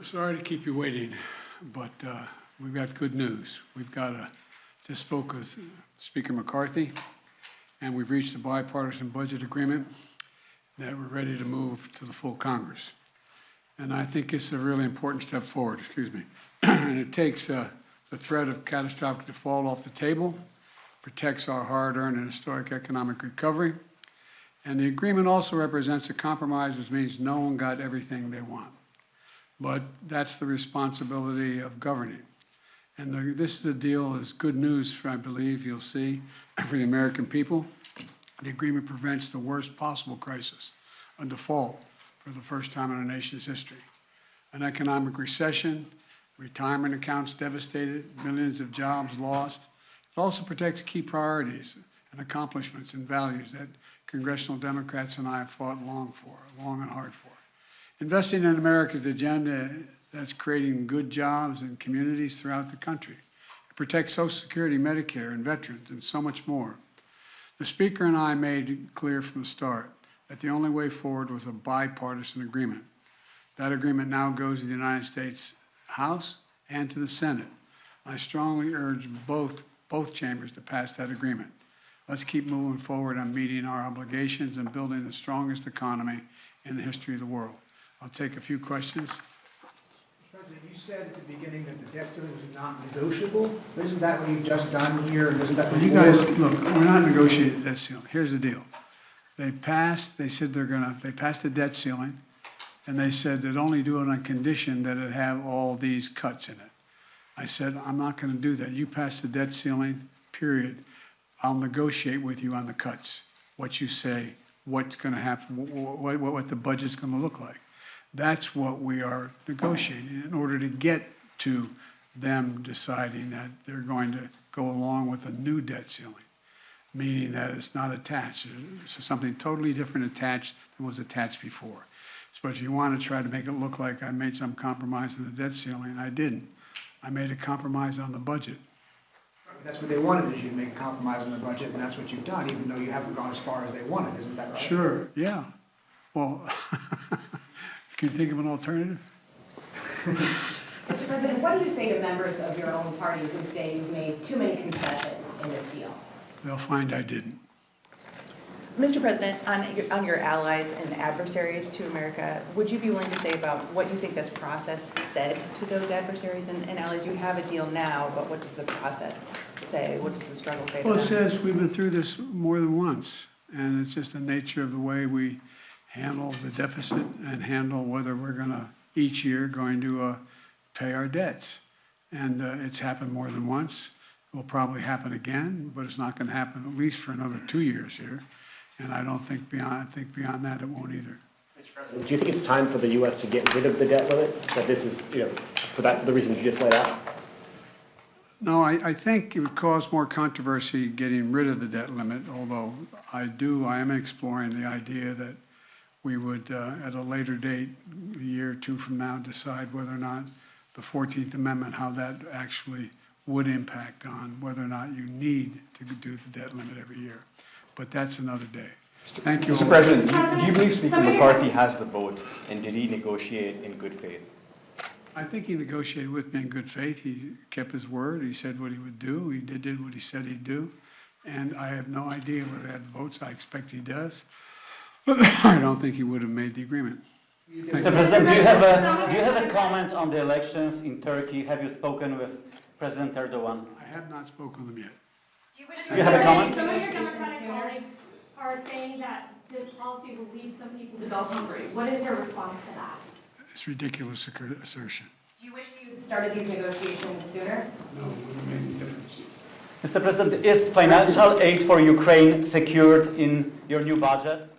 Sorry to keep you waiting, but we've got good news. Just spoke with Speaker McCarthy, and we've reached a bipartisan budget agreement that we're ready to move to the full Congress. And I think it's a really important step forward, and it takes the threat of catastrophic default off the table, protects our hard-earned and historic economic recovery, and the agreement also represents a compromise, which means no one got everything they want. But that's the responsibility of governing. And this is a deal is good news, I believe you'll see, for the American people. The agreement prevents the worst possible crisis, a default for the first time in our nation's history. An economic recession, retirement accounts devastated, millions of jobs lost. It also protects key priorities and accomplishments and values that congressional Democrats and I have fought long and hard for. Investing in America's agenda that's creating good jobs in communities throughout the country. It protects Social Security, Medicare, and veterans, and so much more. The Speaker and I made it clear from the start that the only way forward was a bipartisan agreement. That agreement now goes to the United States House and to the Senate. I strongly urge both chambers to pass that agreement. Let's keep moving forward on meeting our obligations and building the strongest economy in the history of the world. I'll take a few questions. President, you said at the beginning that the debt ceiling was not negotiable. Isn't that what you've just done here? And isn't that what you guys, look, we're not negotiating the debt ceiling. Here's the deal. They passed the debt ceiling, and they said they'd only do it on condition that it have all these cuts in it. I said, I'm not going to do that. You pass the debt ceiling, period. I'll negotiate with you on the cuts, what you say, what's going to happen, what the budget's going to look like. That's what we are negotiating in order to get to them deciding that they're going to go along with a new debt ceiling, meaning that it's not attached. So something totally different attached than was attached before. So if you want to try to make it look like I made some compromise in the debt ceiling, I didn't. I made a compromise on the budget. That's what they wanted, is you to make a compromise on the budget, and that's what you've done, even though you haven't gone as far as they wanted. Isn't that right? Sure, yeah. Well, can you think of an alternative? Mr. President, what do you say to members of your own party who say you've made too many concessions in this deal? They'll find I didn't. Mr. President, on your allies and adversaries to America, would you be willing to say about what you think this process said to those adversaries and allies? You have a deal now, but what does the process say? What does the struggle say to them? Well, it says we've been through this more than once, and it's just the nature of the way we handle the deficit and handle whether we're going to, each year, going to pay our debts. And it's happened more than once. It will probably happen again, but it's not going to happen at least for another 2 years here. And I don't think beyond beyond that it won't either. Mr. President, do you think it's time for the U.S. to get rid of the debt limit? That this is, for the reasons you just laid out? No, I think it would cause more controversy getting rid of the debt limit, although I am exploring the idea that we would, at a later date, a year or two from now, decide whether or not the 14th Amendment, how that actually would impact on whether or not you need to do the debt limit every year. But that's another day. Thank you. Mr. President, do you believe Speaker McCarthy has the vote, and did he negotiate in good faith? I think he negotiated with me in good faith. He kept his word. He said what he would do. He did what he said he'd do. And I have no idea whether he had the votes. I expect he does. But I don't think he would have made the agreement. Mr. President, do you have a comment on the elections in Turkey? Have you spoken with President Erdogan? I have not spoken with him yet. Do you have a comment? Some of your Democratic colleagues are saying that this policy will lead some people to go hungry. What is your response to that? It's a ridiculous assertion. Do you wish you had started these negotiations sooner? No, it wouldn't have made any difference. Mr. President, is financial aid for Ukraine secured in your new budget?